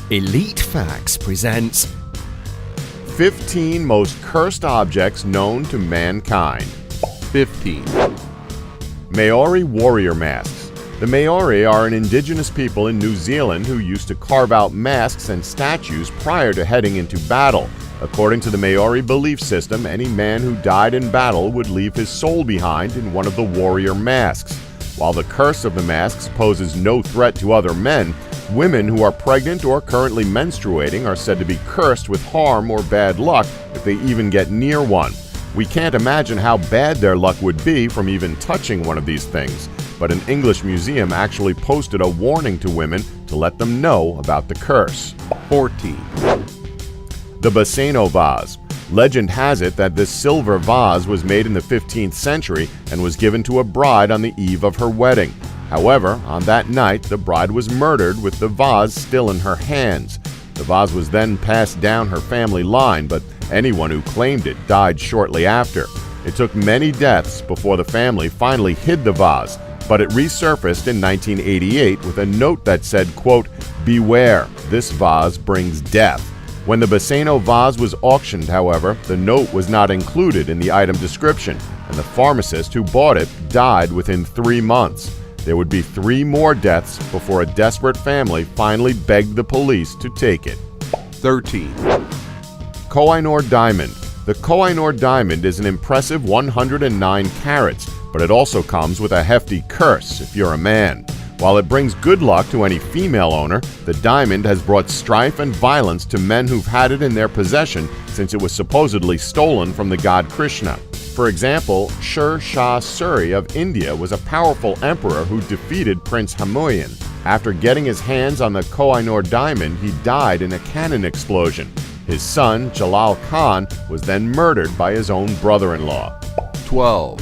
Elite Facts presents 15 most cursed objects known to mankind. 15. Maori warrior masks. The Maori are an indigenous people in New Zealand who used to carve out masks and statues prior to heading into battle. According to the Maori belief system, any man who died in battle would leave his soul behind in one of the warrior masks. While the curse of the masks poses no threat to other men, women who are pregnant or currently menstruating are said to be cursed with harm or bad luck if they even get near one. We can't imagine how bad their luck would be from even touching one of these things, but an English museum actually posted a warning to women to let them know about the curse. 14. The Besenovas. Legend has it that this silver vase was made in the 15th century and was given to a bride on the eve of her wedding. However, on that night, the bride was murdered with the vase still in her hands. The vase was then passed down her family line, but anyone who claimed it died shortly after. It took many deaths before the family finally hid the vase, but it resurfaced in 1988 with a note that said, quote, "Beware, this vase brings death." When the Beseno vase was auctioned, however, the note was not included in the item description, and the pharmacist who bought it died within 3 months. There would be 3 more deaths before a desperate family finally begged the police to take it. 13. Coinor Diamond. The Coinor Diamond is an impressive 109 carats, but it also comes with a hefty curse if you're a man. While it brings good luck to any female owner, the diamond has brought strife and violence to men who've had it in their possession since it was supposedly stolen from the god Krishna. For example, Sher Shah Suri of India was a powerful emperor who defeated Prince Humayun. After getting his hands on the Coinor Diamond, he died in a cannon explosion. His son, Jalal Khan, was then murdered by his own brother-in-law. 12.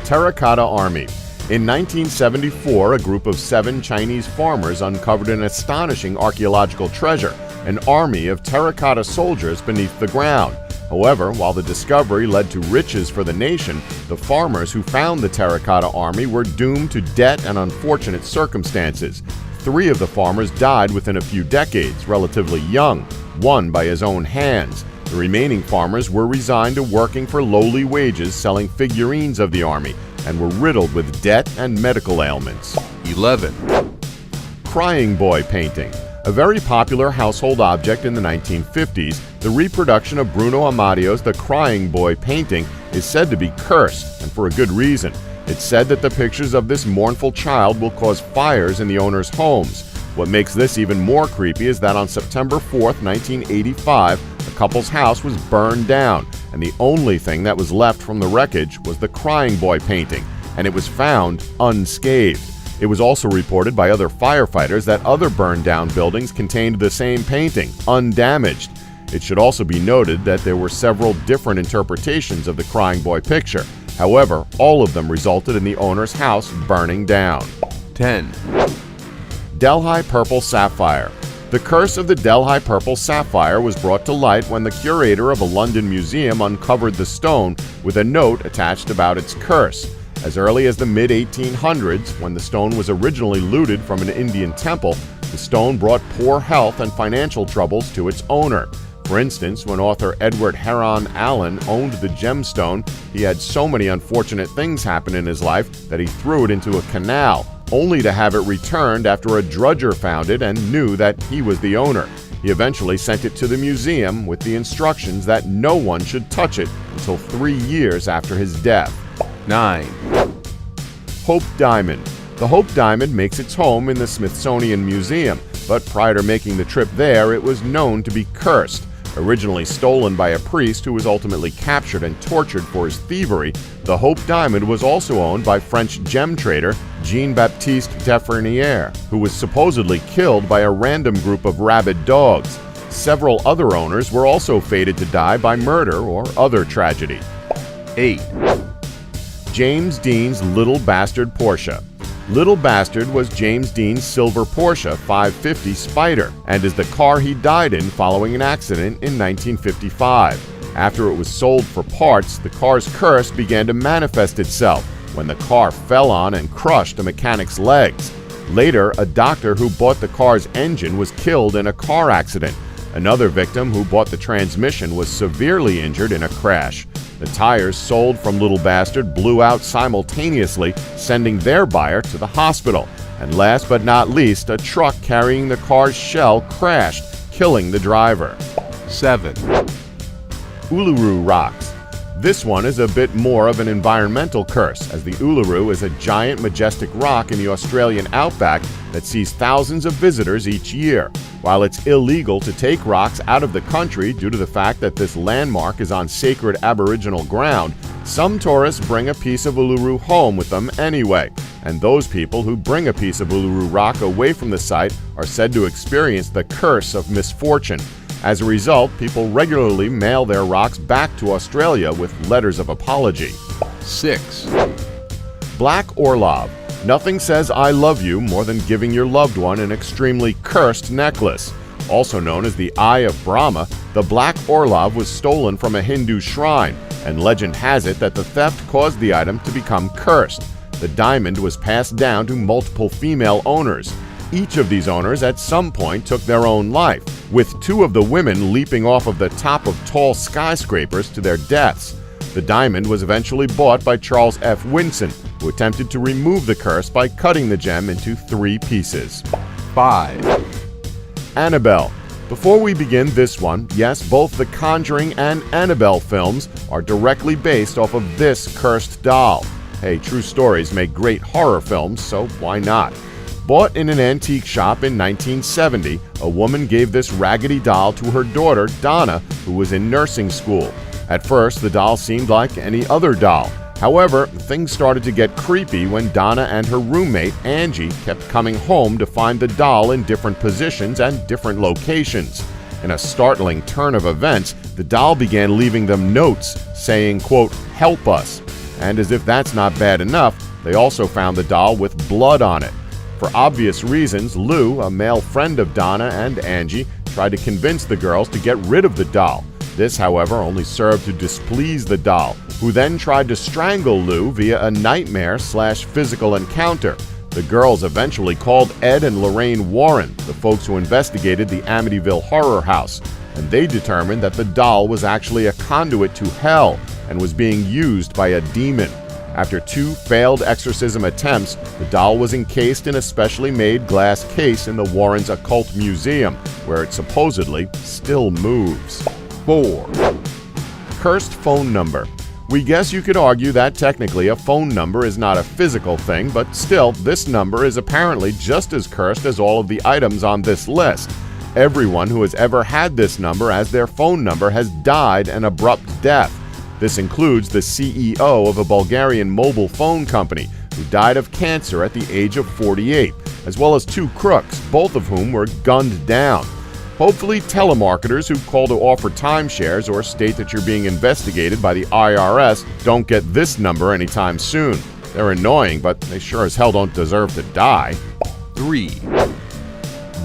Terracotta Army. In 1974, a group of 7 Chinese farmers uncovered an astonishing archaeological treasure, an army of terracotta soldiers beneath the ground. However, while the discovery led to riches for the nation, the farmers who found the Terracotta Army were doomed to debt and unfortunate circumstances. 3 of the farmers died within a few decades, relatively young, one by his own hands. The remaining farmers were resigned to working for lowly wages selling figurines of the army, and were riddled with debt and medical ailments. 11. Crying Boy painting. A very popular household object in the 1950s, the reproduction of Bruno Amadio's The Crying Boy painting is said to be cursed, and for a good reason. It's said that the pictures of this mournful child will cause fires in the owner's homes. What makes this even more creepy is that on September 4th, 1985, the couple's house was burned down, and the only thing that was left from the wreckage was the Crying Boy painting, and it was found unscathed. It was also reported by other firefighters that other burned-down buildings contained the same painting, undamaged. It should also be noted that there were several different interpretations of the Crying Boy picture. However, all of them resulted in the owner's house burning down. 10. Delhi Purple Sapphire. The curse of the Delhi Purple Sapphire was brought to light when the curator of a London museum uncovered the stone with a note attached about its curse. As early as the mid-1800s, when the stone was originally looted from an Indian temple, the stone brought poor health and financial troubles to its owner. For instance, when author Edward Heron Allen owned the gemstone, he had so many unfortunate things happen in his life that he threw it into a canal, only to have it returned after a drudger found it and knew that he was the owner. He eventually sent it to the museum with the instructions that no one should touch it until 3 years after his death. 9. Hope Diamond. The Hope Diamond makes its home in the Smithsonian Museum, but prior to making the trip there, it was known to be cursed. Originally stolen by a priest who was ultimately captured and tortured for his thievery, the Hope Diamond was also owned by French gem trader Jean-Baptiste Tavernier, who was supposedly killed by a random group of rabid dogs. Several other owners were also fated to die by murder or other tragedy. 8. James Dean's Little Bastard Porsche. Little Bastard was James Dean's silver Porsche 550 Spider and is the car he died in following an accident in 1955. After it was sold for parts, the car's curse began to manifest itself when the car fell on and crushed a mechanic's legs. Later, a doctor who bought the car's engine was killed in a car accident. Another victim who bought the transmission was severely injured in a crash. The tires sold from Little Bastard blew out simultaneously, sending their buyer to the hospital. And last but not least, a truck carrying the car's shell crashed, killing the driver. 7. Uluru Rocks. This one is a bit more of an environmental curse, as the Uluru is a giant majestic rock in the Australian outback that sees thousands of visitors each year. While it's illegal to take rocks out of the country due to the fact that this landmark is on sacred Aboriginal ground, some tourists bring a piece of Uluru home with them anyway, and those people who bring a piece of Uluru rock away from the site are said to experience the curse of misfortune. As a result, people regularly mail their rocks back to Australia with letters of apology. 6. Black Orlov. Nothing says I love you more than giving your loved one an extremely cursed necklace. Also known as the Eye of Brahma, the Black Orlov was stolen from a Hindu shrine, and legend has it that the theft caused the item to become cursed. The diamond was passed down to multiple female owners. Each of these owners at some point took their own life, with 2 of the women leaping off of the top of tall skyscrapers to their deaths. The diamond was eventually bought by Charles F. Winson, who attempted to remove the curse by cutting the gem into 3 pieces. 5. Annabelle. Before we begin this one, yes, both the Conjuring and Annabelle films are directly based off of this cursed doll. Hey, true stories make great horror films, so why not? Bought in an antique shop in 1970, a woman gave this raggedy doll to her daughter, Donna, who was in nursing school. At first, the doll seemed like any other doll. However, things started to get creepy when Donna and her roommate, Angie, kept coming home to find the doll in different positions and different locations. In a startling turn of events, the doll began leaving them notes saying, quote, "Help us." And as if that's not bad enough, they also found the doll with blood on it. For obvious reasons, Lou, a male friend of Donna and Angie, tried to convince the girls to get rid of the doll. This, however, only served to displease the doll, who then tried to strangle Lou via a nightmare/physical encounter. The girls eventually called Ed and Lorraine Warren, the folks who investigated the Amityville Horror House, and they determined that the doll was actually a conduit to hell and was being used by a demon. After 2 failed exorcism attempts, the doll was encased in a specially made glass case in the Warrens' Occult Museum, where it supposedly still moves. 4. Cursed phone number. We guess you could argue that technically a phone number is not a physical thing, but still, this number is apparently just as cursed as all of the items on this list. Everyone who has ever had this number as their phone number has died an abrupt death. This includes the CEO of a Bulgarian mobile phone company, who died of cancer at the age of 48, as well as 2 crooks, both of whom were gunned down. Hopefully, telemarketers who call to offer timeshares or state that you're being investigated by the IRS don't get this number anytime soon. They're annoying, but they sure as hell don't deserve to die. 3.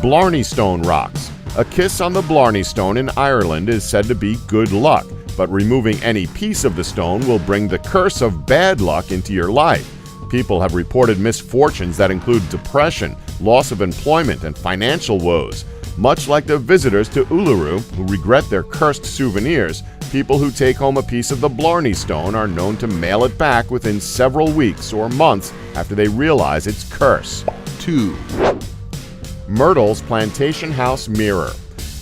Blarney Stone Rocks. A kiss on the Blarney Stone in Ireland is said to be good luck, but removing any piece of the stone will bring the curse of bad luck into your life. People have reported misfortunes that include depression, loss of employment, and financial woes. Much like the visitors to Uluru who regret their cursed souvenirs, people who take home a piece of the Blarney Stone are known to mail it back within several weeks or months after they realize its curse. 2. Myrtles Plantation House Mirror.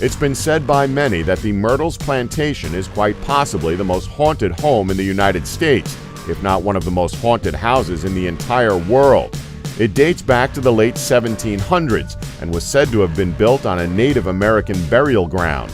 It's been said by many that the Myrtles Plantation is quite possibly the most haunted home in the United States, if not one of the most haunted houses in the entire world. It dates back to the late 1700s and was said to have been built on a Native American burial ground.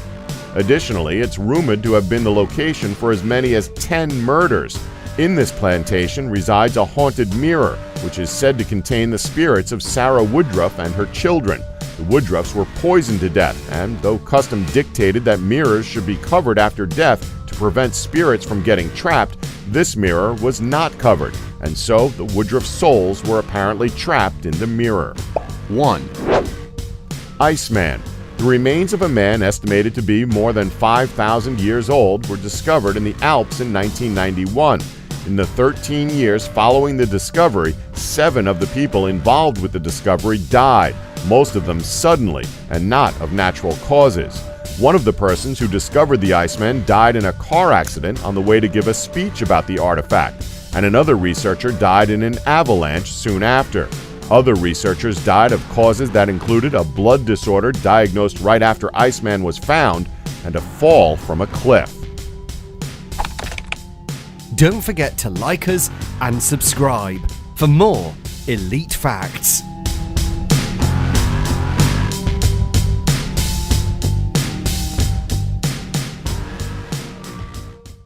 Additionally, it's rumored to have been the location for as many as 10 murders. In this plantation resides a haunted mirror, which is said to contain the spirits of Sarah Woodruff and her children. The Woodruffs were poisoned to death, and though custom dictated that mirrors should be covered after death to prevent spirits from getting trapped, this mirror was not covered, and so the Woodruff souls were apparently trapped in the mirror. 1. Iceman. The remains of a man estimated to be more than 5,000 years old were discovered in the Alps in 1991. In the 13 years following the discovery, 7 of the people involved with the discovery died, most of them suddenly and not of natural causes. One of the persons who discovered the Iceman died in a car accident on the way to give a speech about the artifact, and another researcher died in an avalanche soon after. Other researchers died of causes that included a blood disorder diagnosed right after Iceman was found and a fall from a cliff. Don't forget to like us and subscribe for more elite facts.